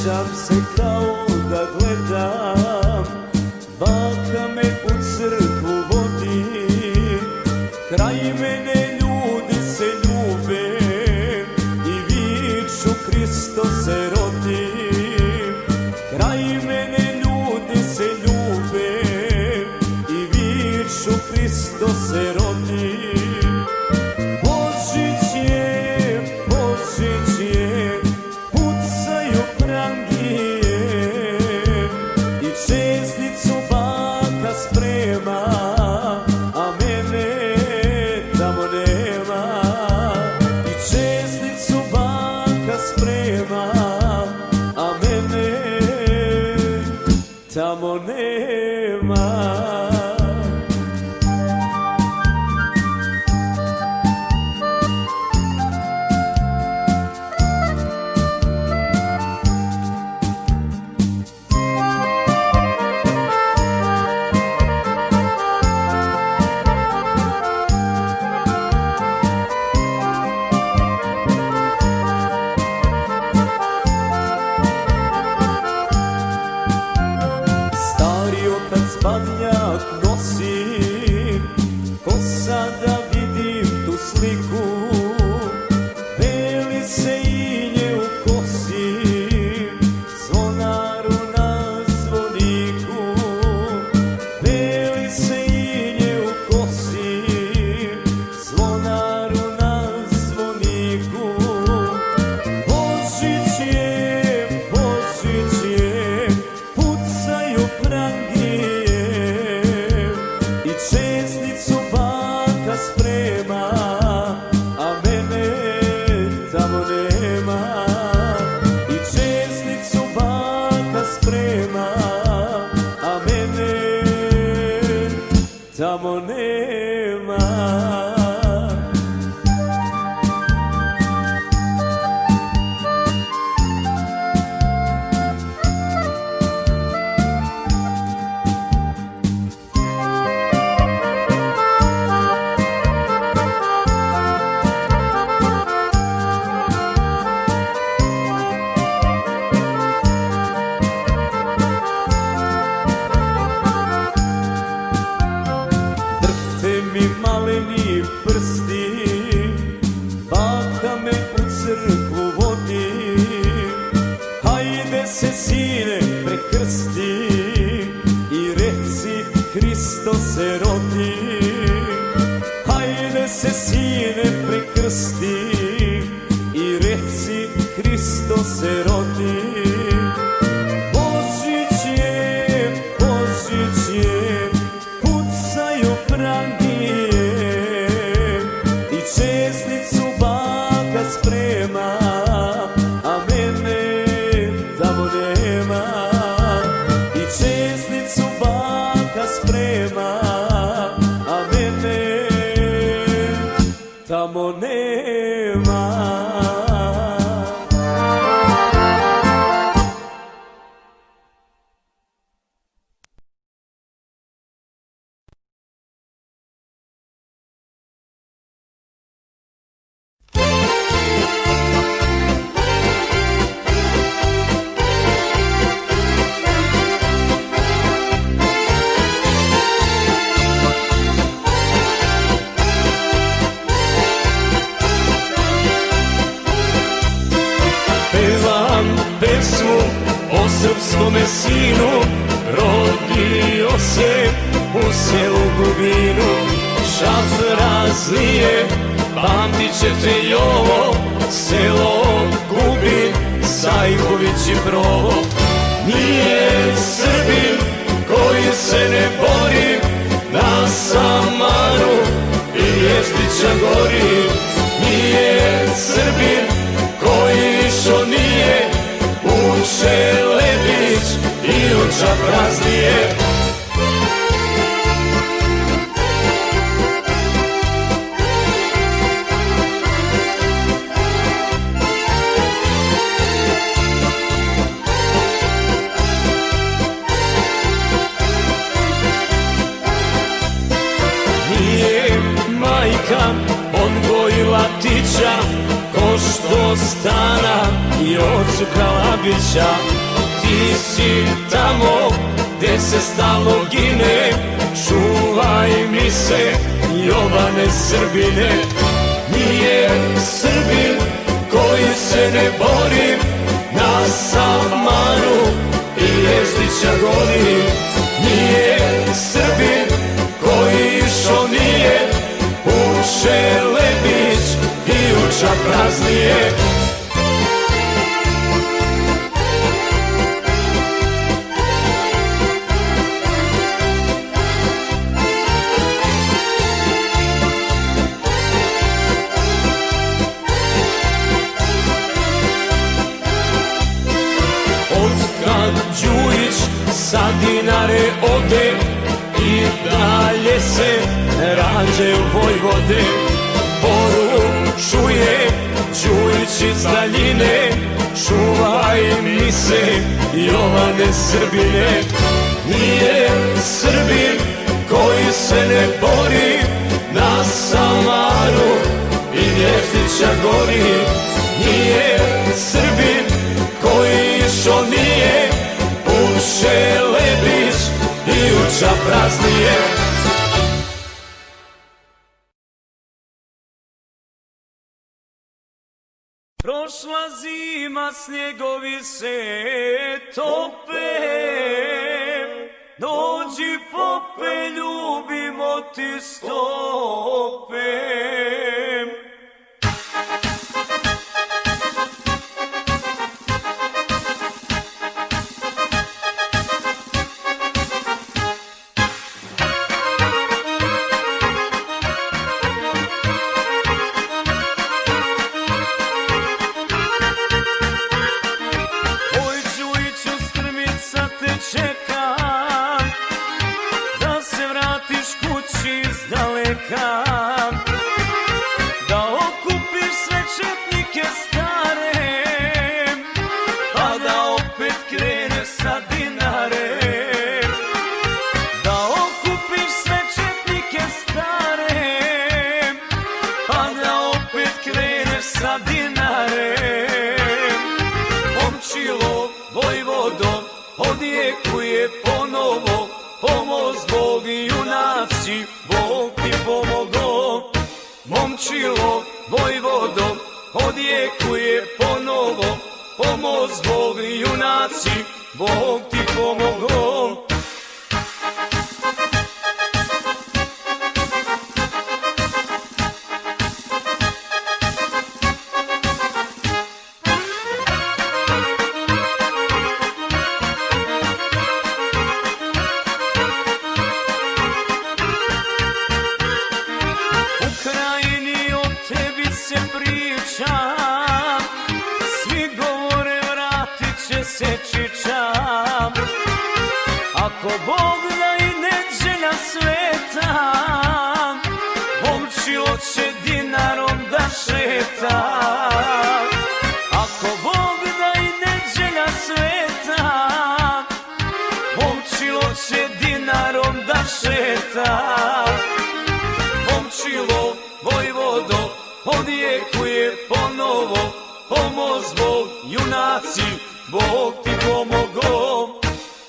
Sjećam se kao da gledam, baka me u crkvu vodi, kraj mene ljudi se ljube i viču Hristo se rodi. Kraj mene ljudi se ljube i viču Hristo se rodi. Tamo nema. Badnjak nosim, ko sada vidim tu sliku, beli se inje u kosi, zvonaru na zvoniku. Beli se inje u kosi, zvonaru na zvoniku. Božić je, pucaju prangi, česnicu baka sprema, a mene tamo nema. I česnicu baka sprema, a mene tamo nema. Maleni prsti, baka me u crkvu vodi, hajde se sine prekrsti i reci Hristo se rodi. Hajde se sine prekrsti i reci Hristo se rodi. Božić je, pucaju prangi, česnicu baka sprema, a mene tamo nema. I česnicu baka sprema, a mene tamo nema. Pesmu o srpskome sinu, rodio se u selu Gubinu. Šaf razlije, pamtit ćete i ovo, selo Gubin, Sajković i Provo. Nije Srbin koji se ne bori, na Samaru i Jezdića gori. Nije Srbin koji išo nije u Čelebić i u Čapraznije. Nije majka odgojila tića, ko što stana i ocu Kalabića. Ti si tamo gde se stalno gine, čuvaj mi se Jovane Srbine. Nije Srbin koji se ne bori, na Samaru i Jezdića gori. Nije Srbin koji išao nije u Šelebić i u Čapraznije. Đujić sa Dinare ode i dalje se rađe u Vojvode. Poručuje Đujić iz daljine, čuvaj mi se Jovane Srbine. Nije Srbin koji se ne bori, na Samaru i Jezdića gori. Nije Srbin koji išao nije u Šelebić i u Čapraznije. Prošla zima, snjegovi se tope, dođi pope, ljubimo ti stope. Da okupiš sve četnike stare, pa da opet kreneš sa Dinare. Da okupiš sve četnike stare, pa da opet kreneš sa Dinare. Momčilo, Vojvodo, odjekuje ponovo, pomoz Bog i junaci, Bog ti pomogo. Momčilo, Vojvodo, odjekuje ponovo, pomoz Bog i junaci, Bog ti pomogo. Svi govore vratit će se Čiča, ako Bog da i neđelja sveta, Momčilo će Dinarom da šeta. Ako Bog da i neđelja sveta, Momčilo će Dinarom da šeta. Momčilo, Vojvodo, odjekuje ponovo, pomoz Bog, junaci, Bog ti pomogo.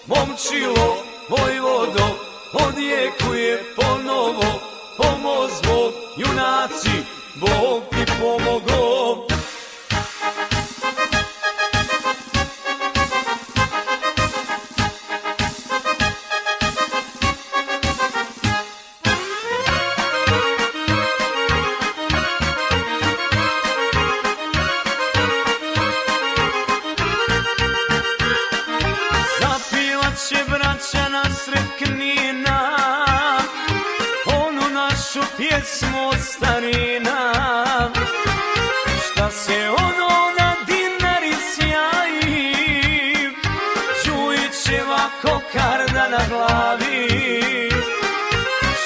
Momčilo, Vojvodo, odjekuje ponovo, pomoz Bog, junaci, Bog ti pomogo. Će braća nasred Knina onu našu pjesmu od starina. Šta se ono na Dinari sjaji, Đujićeva kokarda na glavi.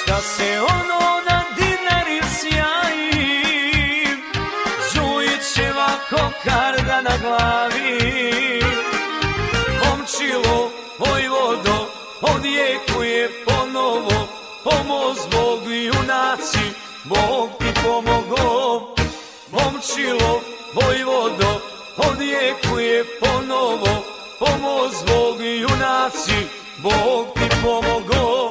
Šta se ono na Dinari sjaji, Đujićeva kokarda na glavi. Momčilo, Vojvodo, odjekuje ponovo, pomoz Bog i junaci, Bog ti pomogo. Momčilo, Vojvodo, odjekuje ponovo, pomoz Bog i junaci, Bog ti pomogo.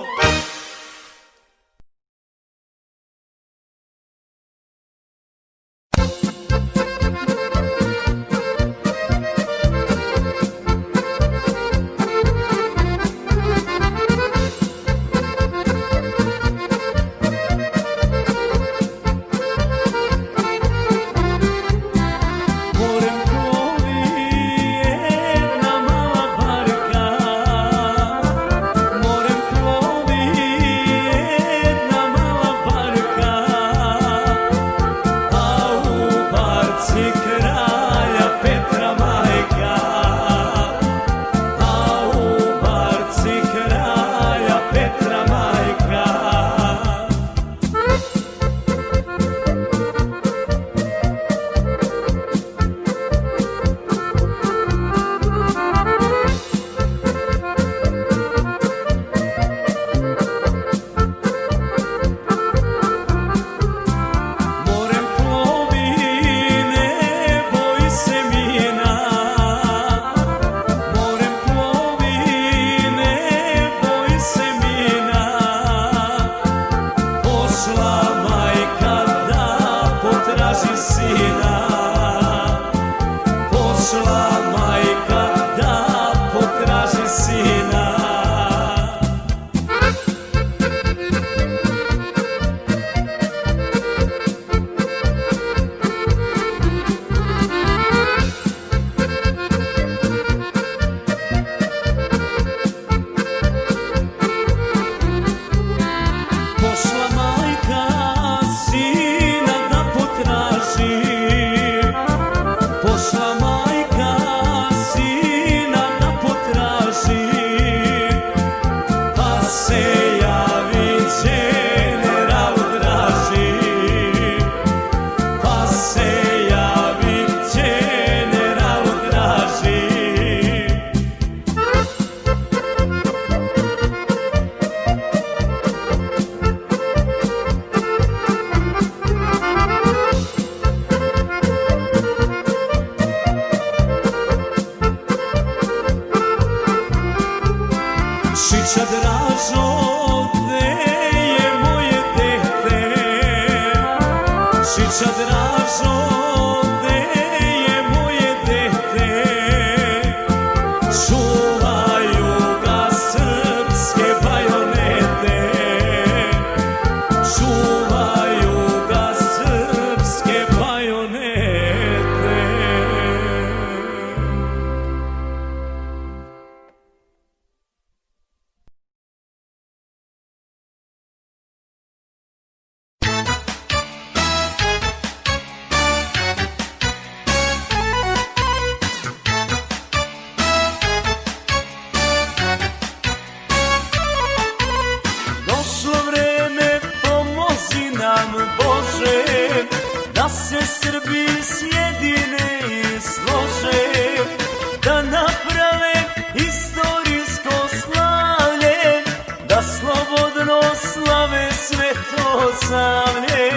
Šića dražo, gde je moje dete? Šića dražo, gde je moje dete? Čuvaju ga srpske bajonete, čuvaju ga srpske bajonete. Bože, da se Srbi sjedine i slože, da naprave istorijsko slavlje, da slobodno slave Svetosavlje,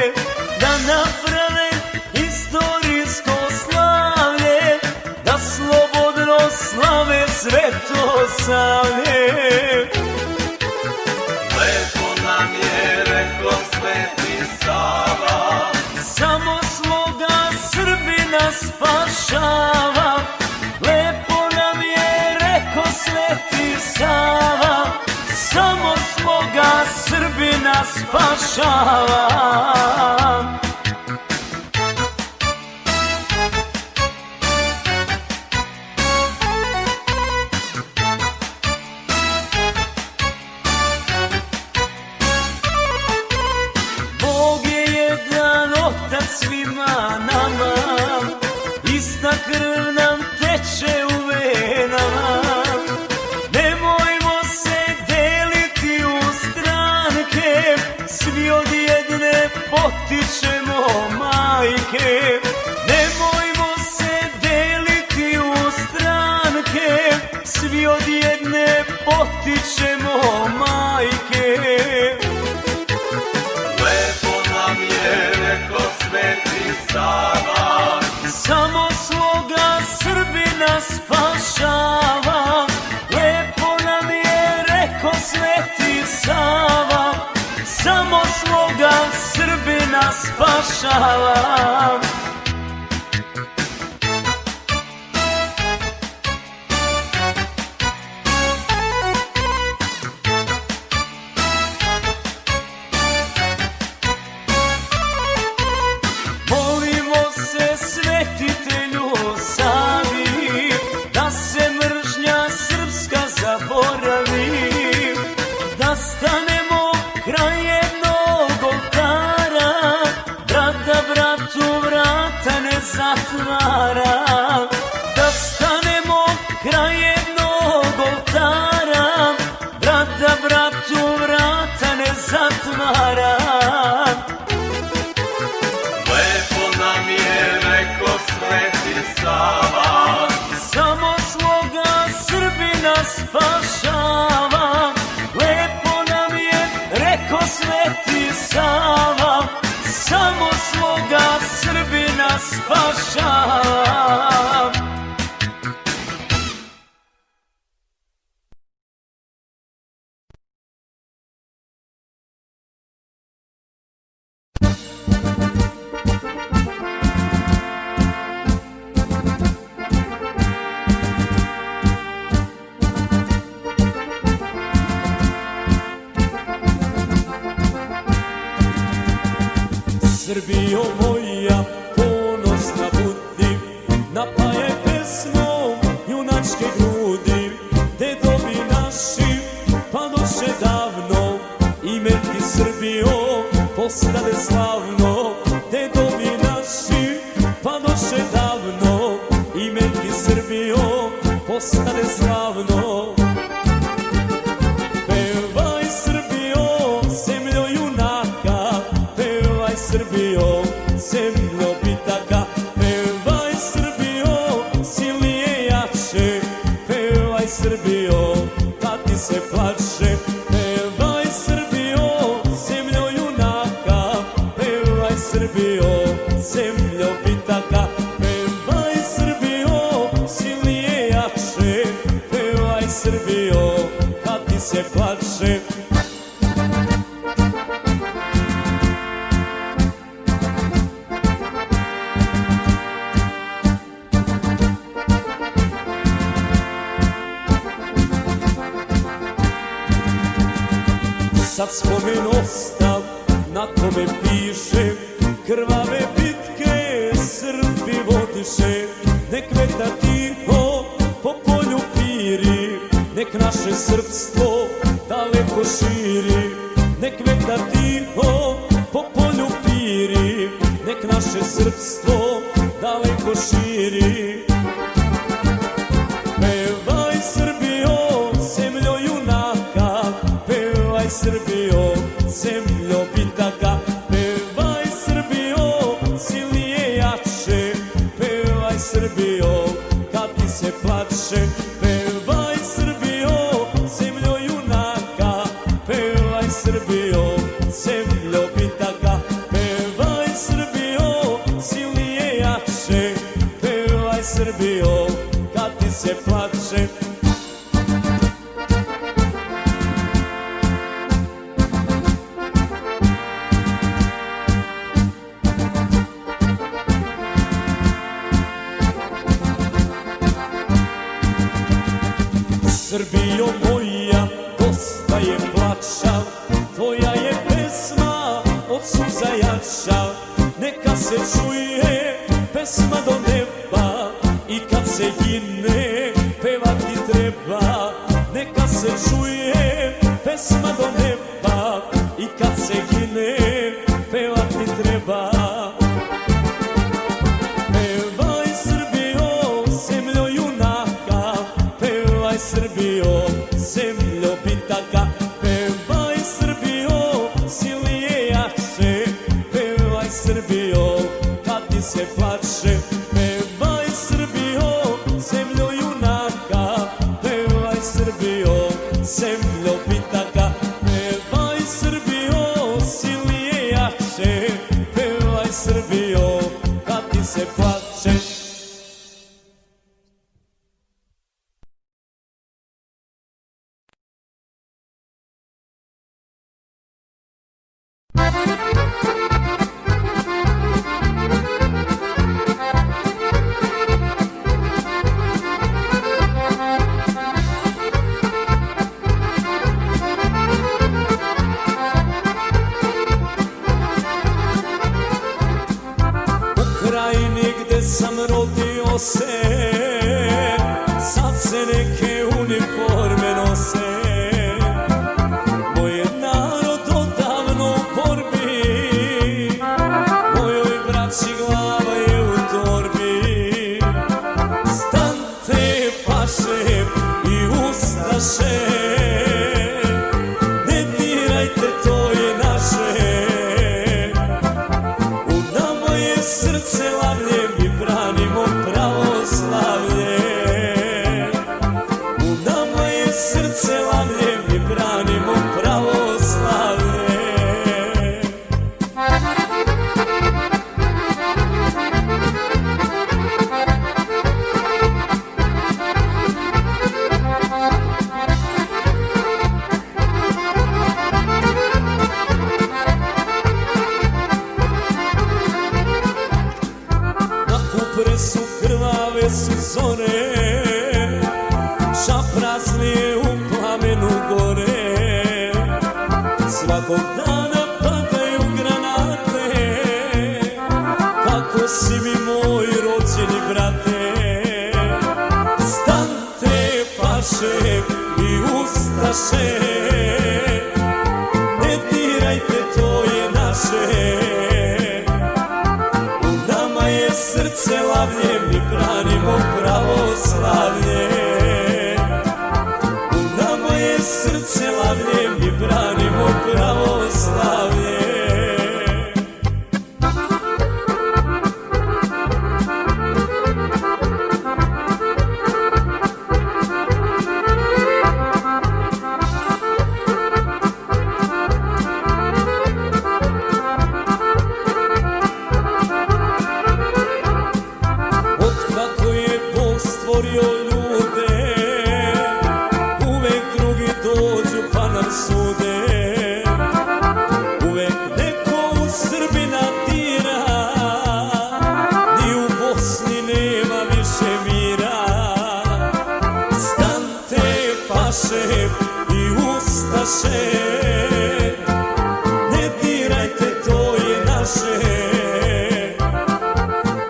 da naprave istorijsko slavlje, da slobodno slave Svetosavlje. Lepo nam je rekao Sveti Sava, samo svoga Srbina spašava. Lepo nam je rekao Sveti Sava, samo svoga Srbina spašava. Svima nama ista krv nam teče u venama. Nemojmo se deliti u stranke, svi od jedne potičemo majke. Nemojmo se deliti u stranke, svi od jedne potičemo majke. lepo nam je rekao Sveti Sava, samo svoga spašavam. Molimo se svetitelju Savi, da se mržnja srpska zaboravi, da stanemo kraj jednog oltara, brat da bratu vrata ne zatvara. Da stanemo kraj jednog oltara, brat da bratu vrata ne zatvara. Lepo nam je reko Sveti Sava, Samo svoga Srbina spašava. Lepo nam je reko Sveti Sava, samo svoga Srbina spašava. Srbijo moja, ponosna budi, napajaj pesmom junačke grudi. Dedovi naši padoše davno, ime ti Srbijo postade slavno. Dedovi naši padoše davno, ime ti Srbijo postade slavno. Pevaj Srbijo, zemljo junaka, pevaj Srbijo, zemljo bitaka. Pevaj Srbijo, silnije jače, pevaj Srbijo, kad ti se plače. Pevaj Srbijo, zemljo junaka, pevaj Srbijo, zemljo bitaka. Pevaj Srbijo, silnije jače, pevaj Srbijo, kad ti se plače. Sad spomen ostav na kome piše, krvave bitke Srbi vodiše. Nek vetar tiho po polju piri, nek naše srpstvo daleko širi. Nek vetar tiho po polju piri, nek naše srpstvo daleko širi. Pevaj Srbijo, zemljo junaka, pevaj Srbijo, zemljo bitaka. Pevaj Srbijo, silnije jače, pevaj Srbijo, kad ti se plače. Pevaj Srbijo, zemljo junaka, pevaj Srbijo, zemljo bitaka. Pevaj Srbijo, silnije jače, pevaj Srbijo, kad ti se plače. Srbijo moja, dosta je plača, tvoja je pesma od suza jača. Neka se čuje pesma do neba i kad se gine pevati treba. Neka se čuje pesma do neba i kad se gine pevati treba. Pevaj Srbijo, zemljo junaka, pevaj Srbijo, zemljo bitaka. Pevaj Srbijo, silnije jače, pevaj Srbijo, kad ti se plače. Pevaj Srbijo, zemljo junaka, pevaj Srbijo, zemljo bitaka. Pevaj Srbijo, silnije jače, pevaj Srbijo, kad ti se plače. neke uniforme nose. Moj je narod odavno u borbi, mojoj braći glava je u torbi. Stante paše i ustaše, ne dirajte, to je naše. U nama je srce lavlje, mi branimo pravoslavlje. U nama je srce lavlje, mi branimo pravoslavlje. Na Kupre su krvave su zore, šapraznije u plamenu gore. Svakog dana padaju granate, kako si mi moj rođeni brate. Stante paše i ustaše, ne dirajte, to je naše. U nama je srce lavlje, mi branimo pravoslavlje. U nama je srce lavlje, mi branimo pravoslavlje. Otkako je Bog stvorio ljude, uvek drugi dođu pa nam sude. Uvek neko u Srbina tira, ni u Bosni nema više mira. Stante paše i ustaše, ne dirajte, to je naše.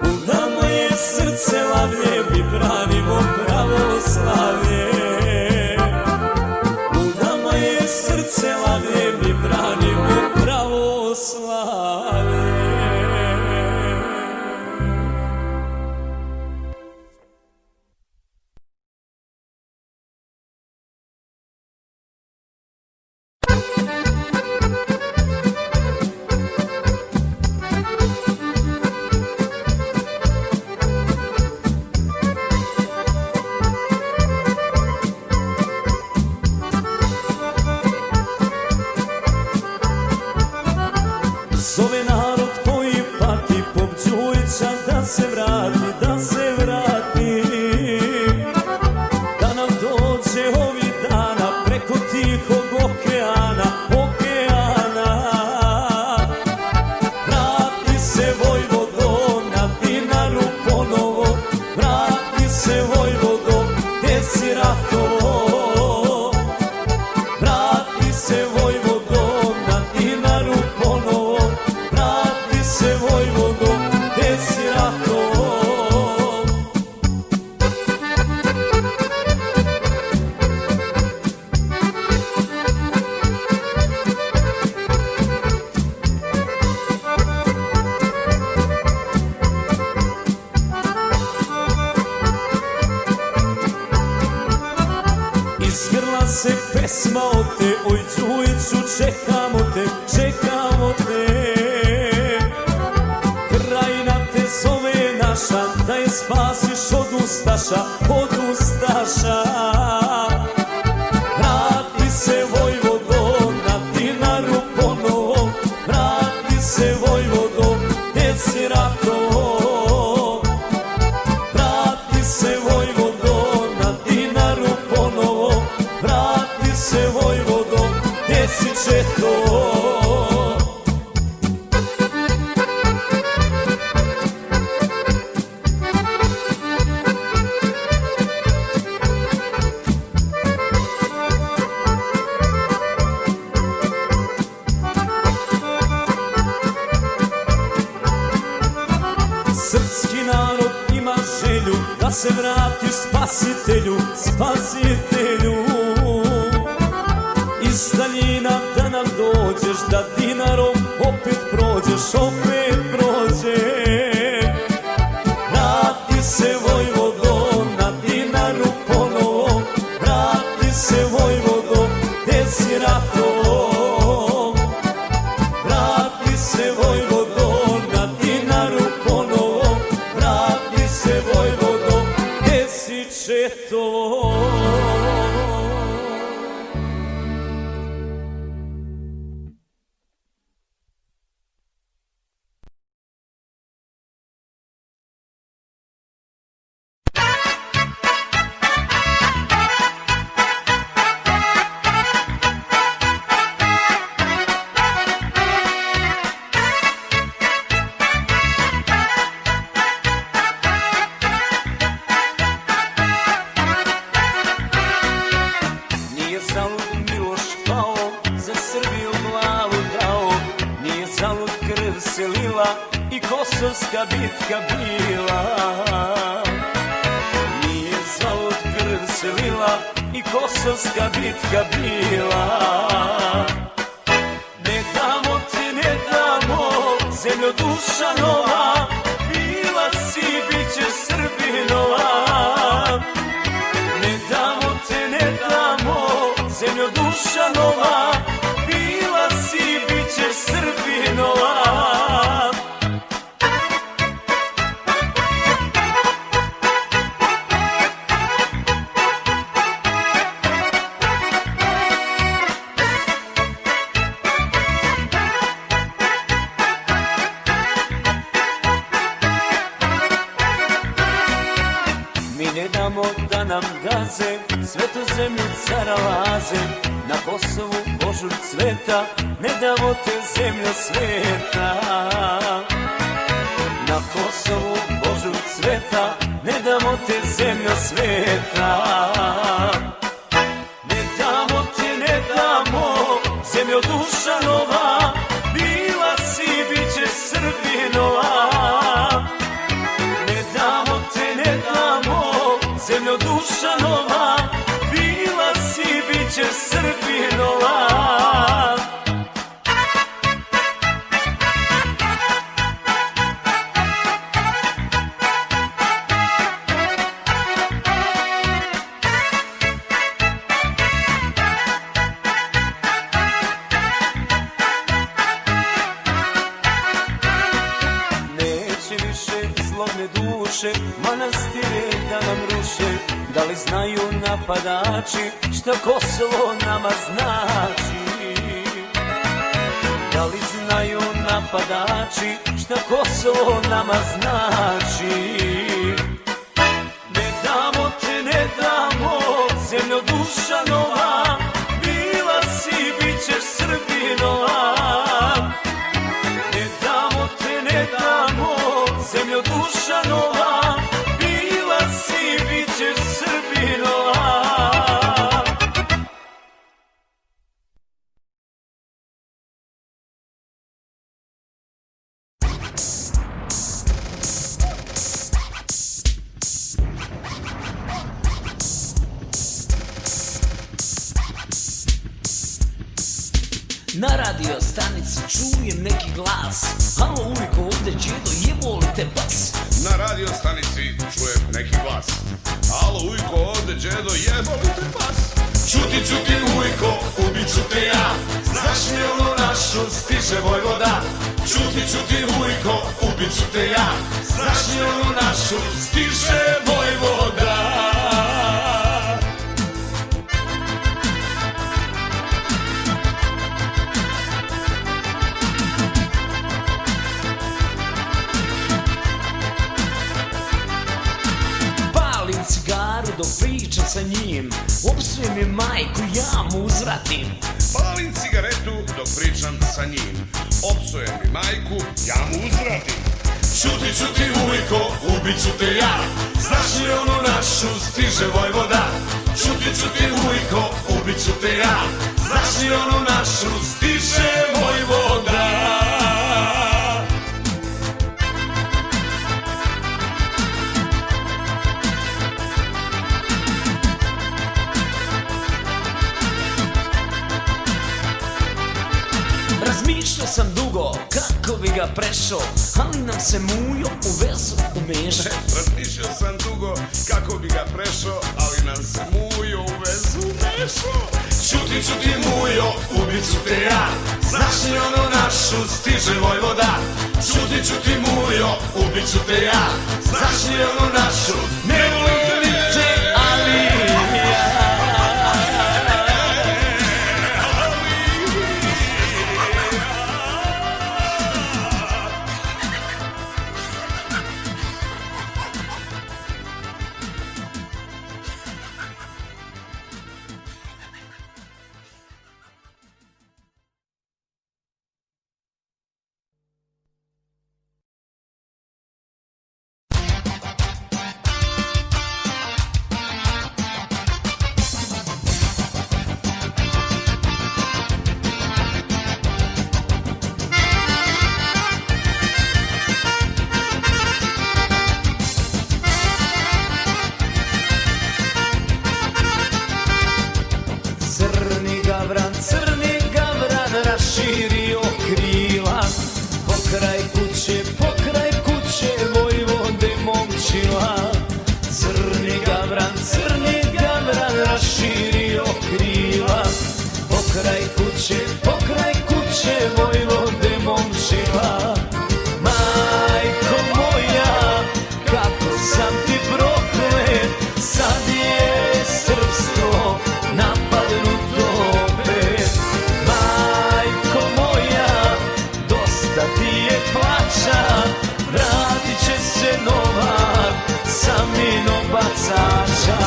U nama je srce lavlje, mi branimo pravoslavlje. U nama je srce lavlje, mi branimo pravoslavlje. Zove narod koji pati Pop Đujića da se vrati, da se vrati. Da nam dođe ovih dana preko tihog okeana, okeana. Vrati se Vojvodo na Dinaru ponovo, vrati se Vojvodo gde si ratovo. Vrati se Vojvodo na Dinaru ponovo, vrati se Vojvodo gde si ratovo. Izgrla se pesma o te, oj Đujiću, čekamo te, čekamo te. Krajina te zove naša, da je spasiš od ustaša, od ustaša. Vrati se Vojvodo na Dinaru ponovo, vrati se Vojvodo gde si ratovo. Vrati se Vojvodo na Dinaru ponovo, vrati se Vojvodo gde si četo. Srpski narod ima želju da se vratiš, spasiš spasitelju, spasitelju. Iz daljina da nam dođeš, da dinarom opet prođeš, opet prođeš. Vrati se Vojvodo na Dinaru ponovo, vrati se Vojvodo gde si ratovao. Vrati se Vojvodo na Dinaru ponovo, vrati se Vojvodo gde si četovao. I kosovska bitka bila, nije zalud krv se lila, i kosovska bitka bila. Ne damo ti, ne damo, zemljo duša nova, bila si, bit će Srbinova. Ne damo te, ne damo, zemljo duša nova, bila si, bit će Srbinova. Ne damo da nam gaze, svetu zemlju caralaze, na Kosovu požur cveta, ne damo te zemljo sveta. Na Kosovu požur cveta, ne damo te zemljo sveta. Ne damo te, ne damo, zemljo duša nova, bila si, bit će Srbinova. Ne damo te, ne damo, zemljo duša nova, bila si, bit će Srbinova. Neće više zlobne duše, manastire da nam ruše. Da li znaju napadači šta Kosovo nama znači? Da li znaju napadači šta Kosovo nama znači? Ne damo te, ne damo, zemljo duša nova, bila si, bit ćeš Srbinova. Ne damo te, ne damo, zemljo duša nova, bila si, bit ćeš Srbinova. Na radio stanici čujem neki glas. Halo ujko, ovde džedo, jeboli te bas. Na radio stanici čujem neki glas. Halo ujko, ovde džedo, jeboli te bas. Čuti, čuti ujko, ubit ću te ja. Znaš li ono našu, stiže Vojvoda. Čuti, čuti ujko, ubit ću te ja. Znaš li ono našu, stiže Vojvoda. Cigaru dok pričam sa njim, opsujem je majku, ja mu uzvratim. Palim cigaretu dok pričam sa njim, opsujem mi majku, ja mu uzvratim. Čuti, čuti ujko, ubit ću te ja. Znaš li onu našu, stiže Vojvoda. Čuti, čuti ujko, ubit ću te ja. Znaš li onu našu, stiže Vojvoda. Razmišljao sam dugo kako bi ga prešao, ali nam se Mujo u vezu umešao. Razmišljao sam dugo kako bi ga prešao, ali nam se Mujo u vezu umešao. Čuti, čuti Mujo, ubit ću te ja. Znaš li ono našu stiže Vojvoda? Čuti, čuti Mujo, ubit ću te ja. Znaš li ono našu, ne volim te, ali ja. Crni gavran raširio krila, pokraj kuće Vojvode momčila. Crni gavran raširio krila, pokraj kuće Vojvode momčila. Majko moja, kako sam ti proklet, sad je srpstvo napadnuto. Vratit će se Novak sa minobacača.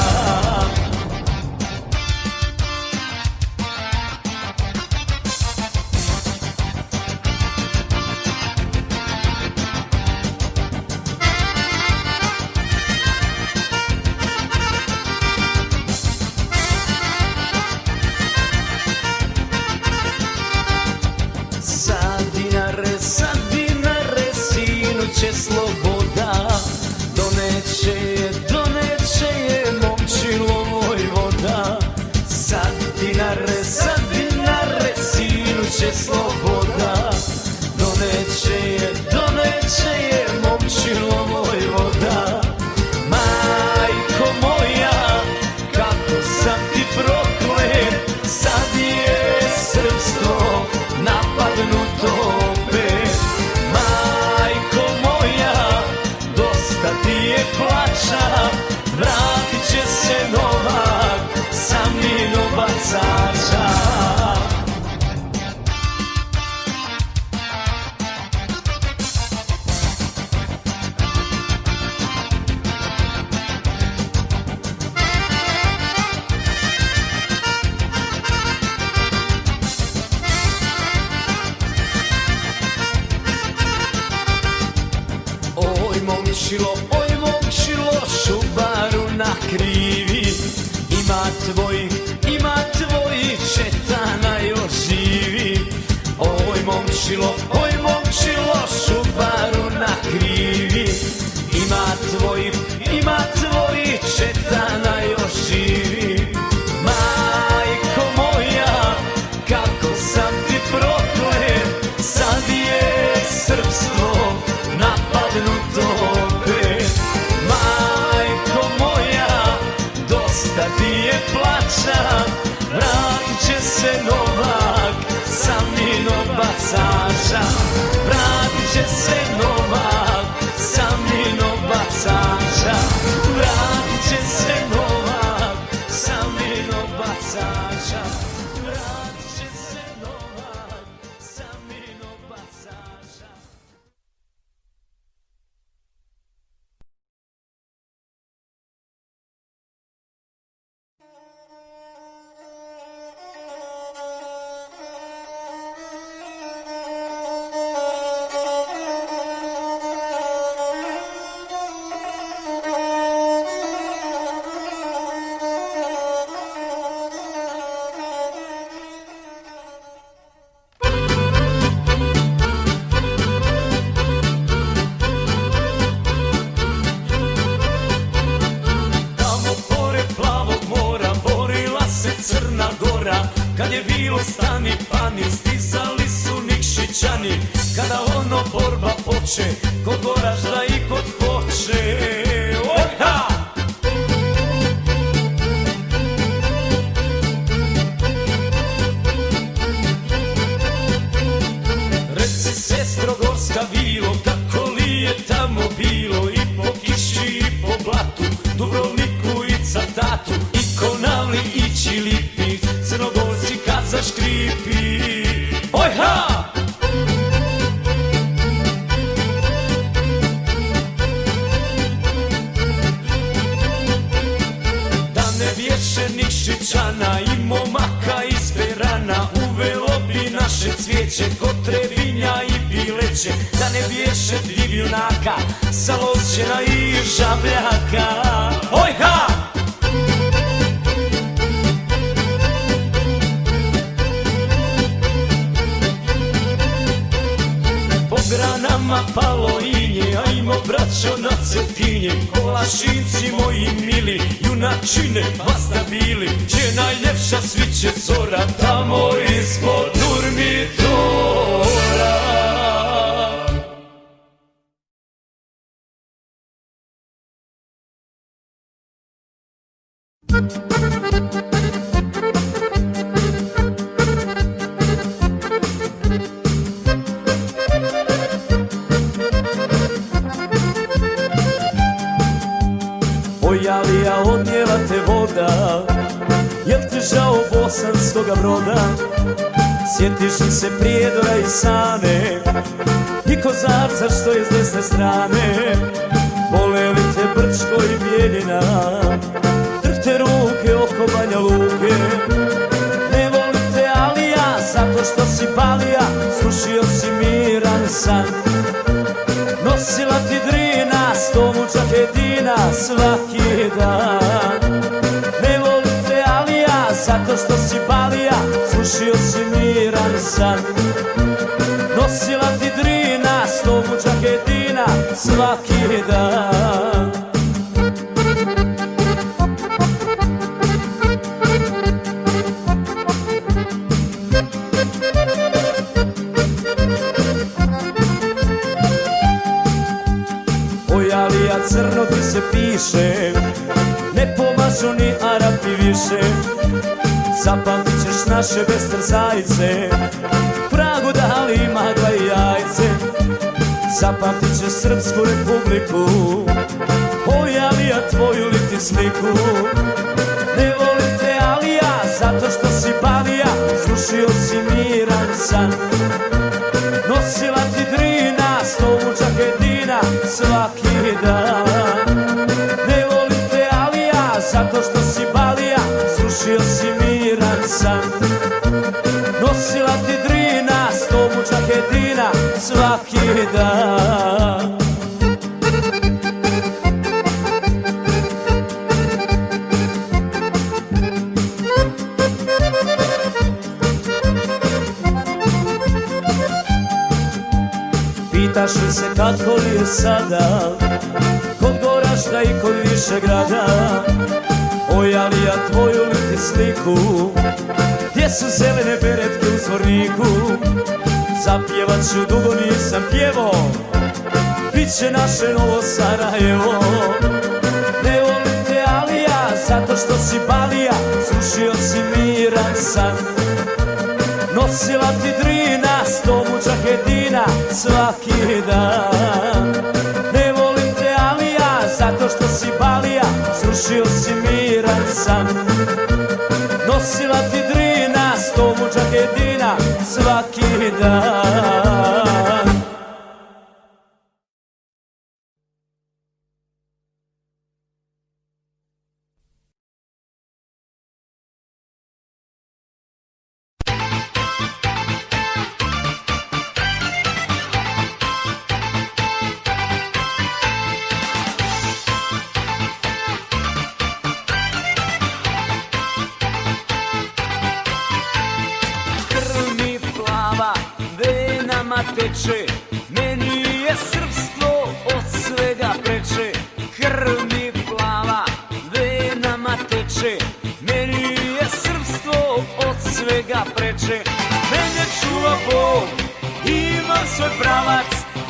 Će sloboda, doneće je momčilo Vojvoda. Sad dinare, sinu će sloboda, doneće je momčilo Vojvoda. Majko moja, kako sam ti proklet, sad je srpstvo napadnuto opet. Ti je plaća, vratit će se Novak sa minobacača. Oj momčilo, šubaru na krivi, ima tvojih četana još živi. Oj momčilo, šubaru na krivi, ima tvojih četana još živi. Majko moja, kako sam ti proklet, sad je srpstvo napadnuto. Ti je plaća, vratit će se Novak sa minobacača. Vratit će se Novak sa minobacača. Vratit će se Novak sa minobacača. Vratit će se Novak sa minobacača. Crna Gora, kad je bilo stani pani, stizali su Nikšić Nišićani, kada ono borba poče, kod Goražda i kod Foče. Oha! Reci sestro Gorska Vilo, kako li je tamo bilo, i po kiši i po blatu, Dubrovniku i Cavtatu, i Konavli i Čilipi, Crnogorci kad zaškripi. Ojha! Da ne bješe Nikšićana i momaka iz Berana, uvelo bi naše cvijeće kod Trebinja i Bileće. Da ne bješe Divljunaka, Salovćena i Žabljaka. Ojha! Po granama palo inje, ajmo braćo na Cetinje. Kolašinci moji mili, junačine vas da bili, gdje najljepša sviće zora, tamo ispod Durmitora. Ojalija, odnijela te voda, jel ti žao Bosanskoga Broda? Sjetiš li se Prijedora i Sane i Kozarca što je s desne strane? Bole li te Brčko i Bijeljina, drhte ruke oko Banja Luke? Ne voli te Alija, zato što si palija, srušio si miran san. Nosila ti Drina, sto mučak jedina svaki dan. Ne voli te Alija, zato što si balija, srušio si miran san. Nosila ti Drina, sto mučak jedina svaki dan. Ojalija, crno ti se piše, ne pomažu ni Arapi više. Zapamtit ćeš naše bestrzajce, Pragu dali magla i jajce. Zapamtit ćeš Srpsku republiku, Ojalija, tvoju li ti sliku? Ne voli te Alija, zato što si balija, srušio si miran san. Nosila ti Drina, sto mučak jedina svaki dan. Ne voli te Alija, zato što si balija, srušio si miran san. Nosila ti Drina, sto mučak jedina svaki dan. Pitaš li se kako li je sada, kod Goražda i kod Višegrada? Ojalija, tvoju li ti sliku, gdje su zelene beretke u Zvorniku? Zapjevat ću, dugo nisam pjevo, bit će naše novo Sarajevo. Ne voli te Alija, zato što si balija, srušio si miran san. Nosila ti Drina, sto mučak jedina svaki dan. Ne volim te Alija, zato što si balija, srušio si miran san. Nosila ti Drina, sto mučak jedina svaki dan. Teče, meni je srpstvo od svega preče. Krv mi plava venama teče, meni je srpstvo od svega preče. Mene čuva Bog i imam svoj pravac,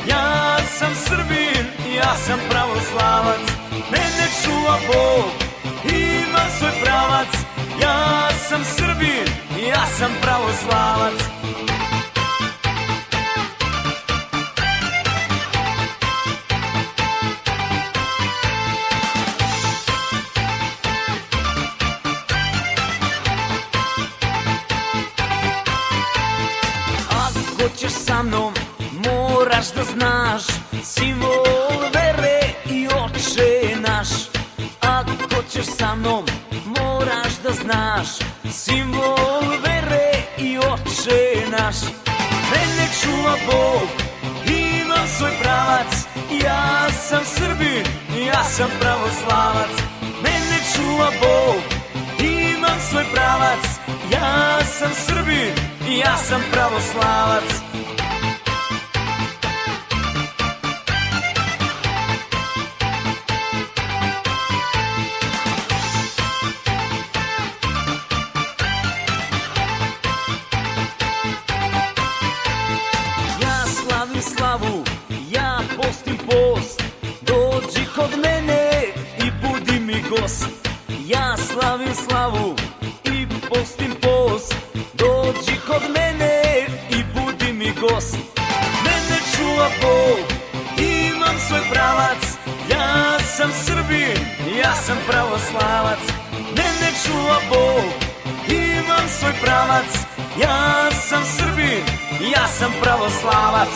ja sam Srbin, ja sam pravoslavac. Mene čuva Bog, imam svoj pravac, ja sam Srbin, ja sam pravoslavac. Ako ćeš sa mnom, moraš da znaš simbol vere i Oče naš. Ako ćeš sa mnom, moraš da znaš simbol vere i Oče naš. Mene čuva Bog, imam svoj pravac, ja sam Srbin, ja sam pravoslavac. Mene čuva Bog, imam svoj pravac, ja sam Srbin, ja sam pravoslavac. Ja slavim slavu, ja postim post, dođi kod mene i budi mi gost. Ja slavim slavu i postim post, dođi kod mene i budi mi gost. Mene čuva Bog, imam svoj pravac, ja sam Srbin, ja sam pravoslavac. Mene čuva Bog, imam svoj pravac, ja sam Srbin, ja sam pravoslavac.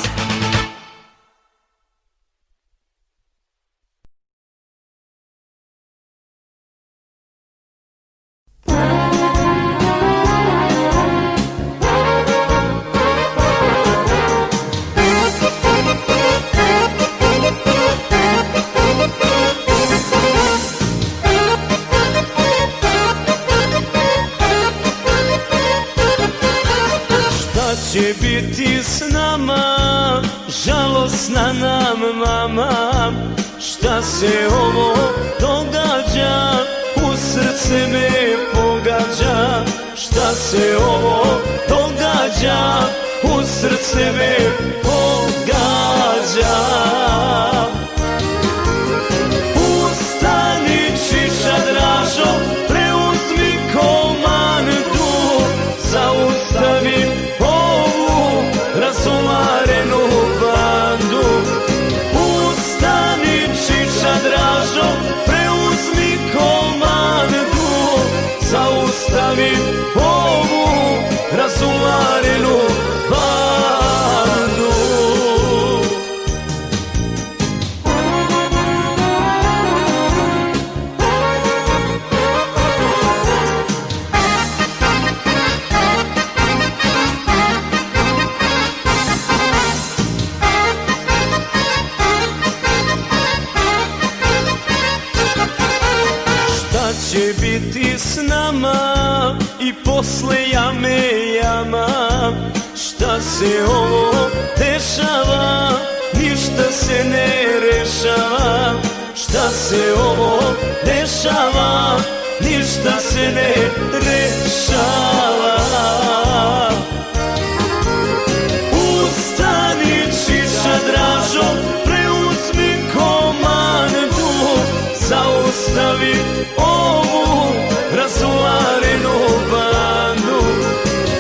Će biti s nama, žalosna nam mama. Šta se ovo događa, u srce me pogađa. Šta se ovo događa, u srce me pogađa. Ustani čiča Dražo, preuzmi komandu, zaustavi razumarenu bandu. Ustani čiča Dražo, preuzmi komandu, zaustavi ovu razumarenu bandu. Će biti s nama i posle jame jama. Šta se ovo dešava, ništa se ne rešava. Šta se ovo dešava, ništa se ne rešava. Ustani čiča Dražo, preuzmi komandu, zaustavi ovu razumarenu bandu.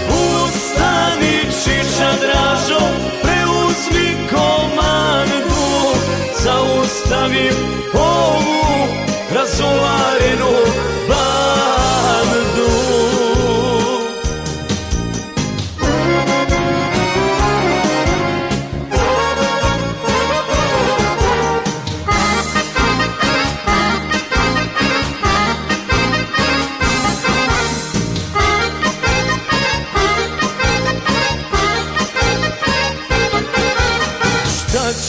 Ustani čiča Dražo, preuzmi komandu, zaustavi ovu razumarenu bandu.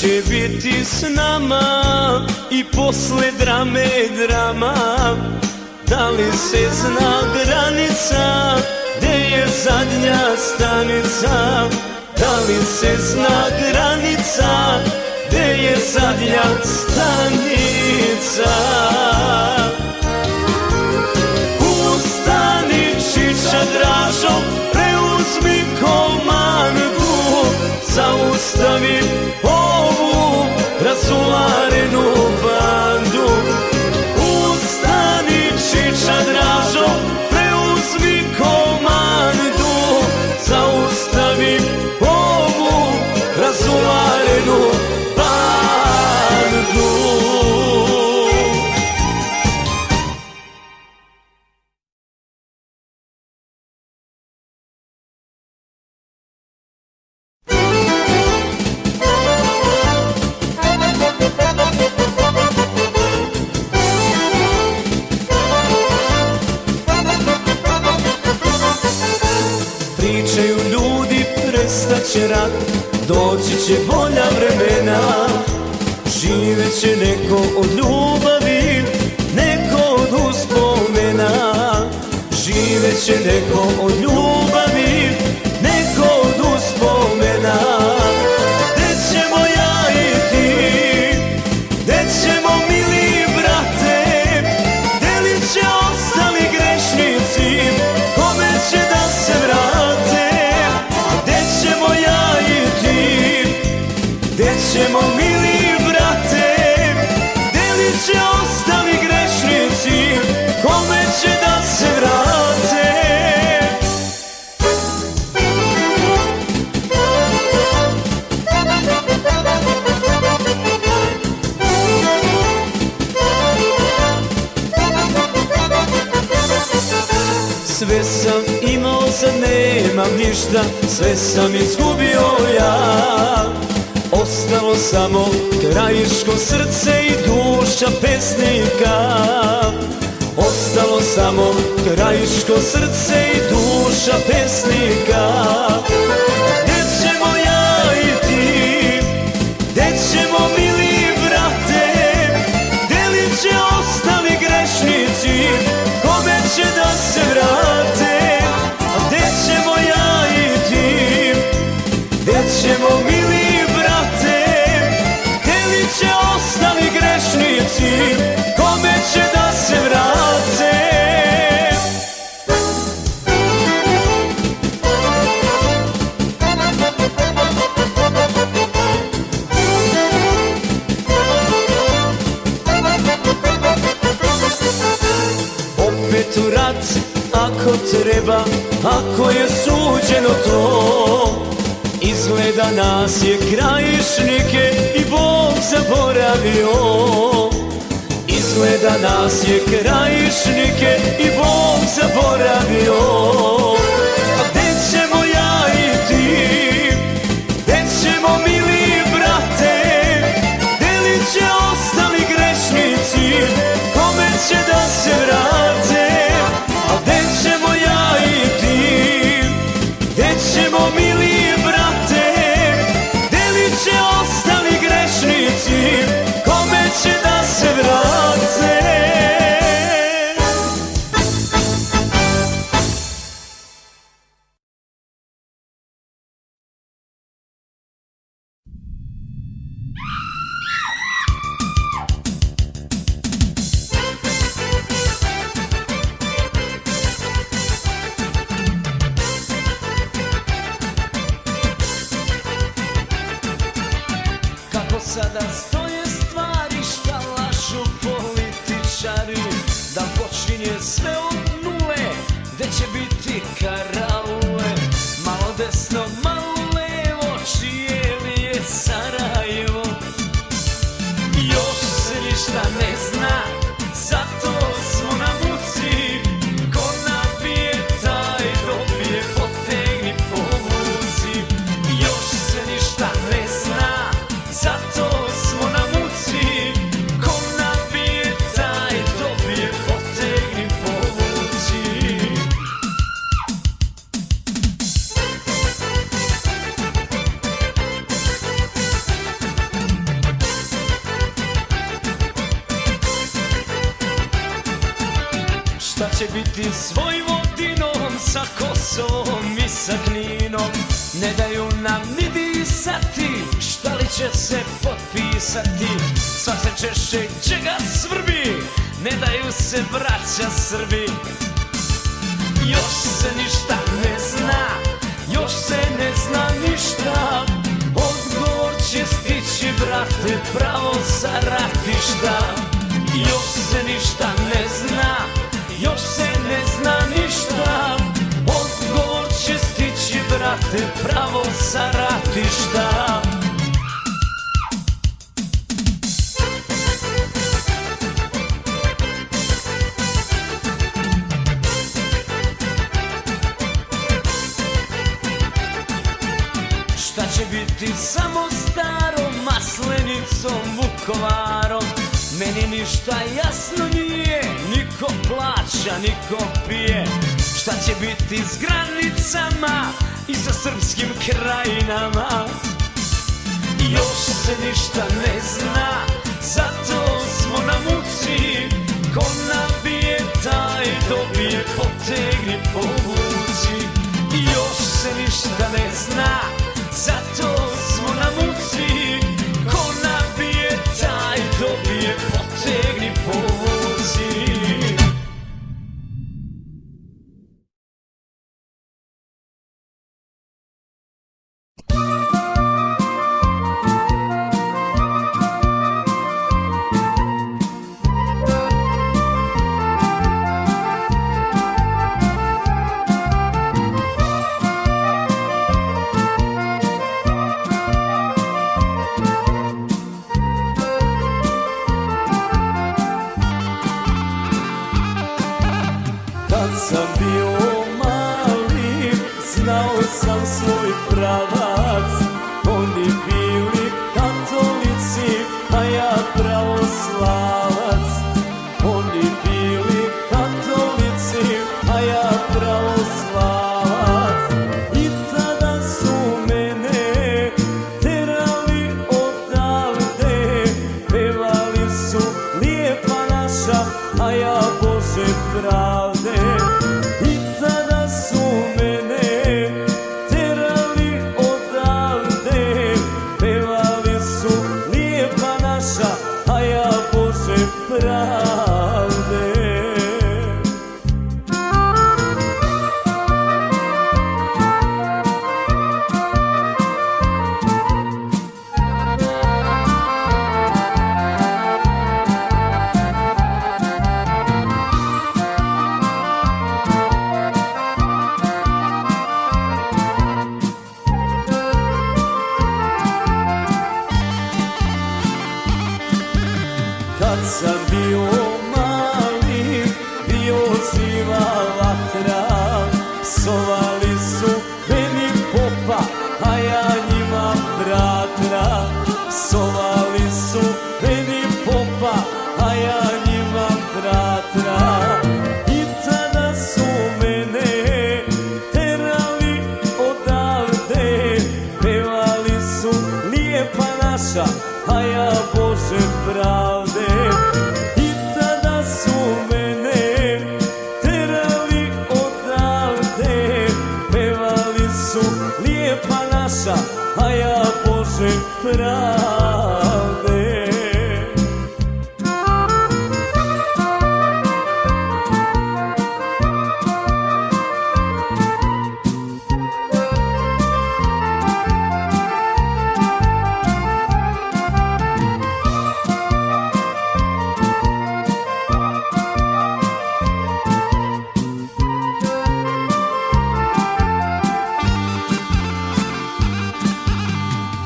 Će biti s nama i posle drame drama. Da li se zna granica, gde je zadnja stanica? Da li se zna granica, gde je zadnja stanica? Ustani čiča Dražo, preuzmi komandu, zaustavi će rat, doći će bolja vremena. Živet će neko od ljubavi, neko od uspomena. Živet će neko od ljubavi, neko od uspomena. Gde ćemo ja i ti, gde ćemo mili brate, delit će ostali grešnici, kome će da se vrate. Gde ćemo ja i ti, gde ćemo mili brate, delit će ostali grešnici, kome će da se vrate. Sve sam imao, sad nemam ništa, sve sam izgubio ja. Ostalo samo krajiško srce i duša pesnika. Ostalo samo krajiško srce i duša pesnika. Gde ćemo ja i ti, gde ćemo mili brate, delit će ostali grešnici, kome će da se vrate. Gde ćemo ja i ti, gde ćemo mili brate, delit će ostali grešnici, kome će da se vrate. Opet u rat, ako treba, ako je suđeno to. Izgleda nas je krajišnike i Bog zaboravio. Izgleda nas je krajišnike i Bog zaboravio. A gde ćemo ja i ti, gde ćemo mili brate, delit će ostali grešnici, kome će da se vrate. A gde ćemo ja i ti, gde ćemo mili brate, delit će ostali grešnici, kome će da se vrate. Kako sada stoje stvari, šta lažu političari, da počinje sve od nule, gde će biti karaule. Malo desno, malo levo, čije li je Sarajevo? Još se ništa ne zna, zato smo na muci. Ko nabije, taj dobije, potegni, povuci. Još se ništa ne zna, zato smo na muci. Ko nabije, taj dobije, potegni, povuci. Šta će biti s Vojvodinom, sa Kosovom i sa Kninom? Ne daju nam ni disati, šta li će se potpisati? Sva se češće čega svrbi, ne daju se braća Srbi. Još se ništa ne zna, još se ne zna ništa. Odgovor će stići, brate, pravo sa ratišta. Još se ništa ne zna, još se ne zna ništa. Odgovor će stići, brate, pravo sa ratišta. Šta će biti samo starom Maslenicom, Vukovarom? Meni ništa jasno nije, niko plaća, niko pije. Šta će biti s granicama i sa srpskim krajinama. Još se ništa ne zna, zato smo na muci. Ko nabije taj dobije, potegni povuci. Još se ništa ne zna, zato smo na muci. Ko nabije taj dobije, potegni povuci. Kad sam bio mali, znao sam svoj pravac. Oni bili katolici, a ja pravoslavac. Oni bili katolici, a ja pravoslavac. I tada su mene terali odavde. Pevali su lijepa naša, a ja Bože pravde. I tada su mene terali odavde. Pevali su lijepa naša, a ja Bože pravde. Kad sam bio mali, bio živa vatra. Psovali su meni popa, a ja njima bratra. Psovali su meni popa, a ja njima bratra. I tada su mene terali odavde. Pevali su lijepa naša, a ja Bože pravde. I tada su mene terali odavde. Pevali su lijepa naša, a ja Bože pravde.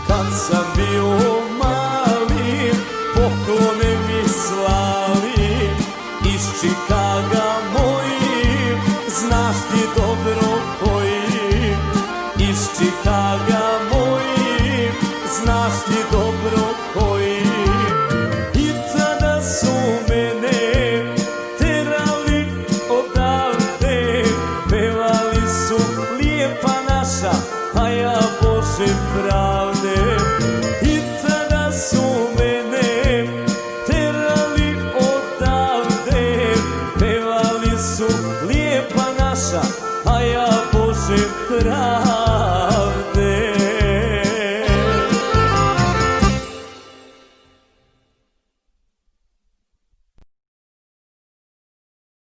Kad sam bio mali, poklone mi slali. Iz Čikaga moji, znaš ti dobro koji. Iz Čikaga moji, znaš ti dobro koji. I tada su mene terali odavde. Pevali su lijepa naša, a ja Bože pravde. I tada su mene terali odavde. Pevali su lijepa naša, a ja Bože pravde.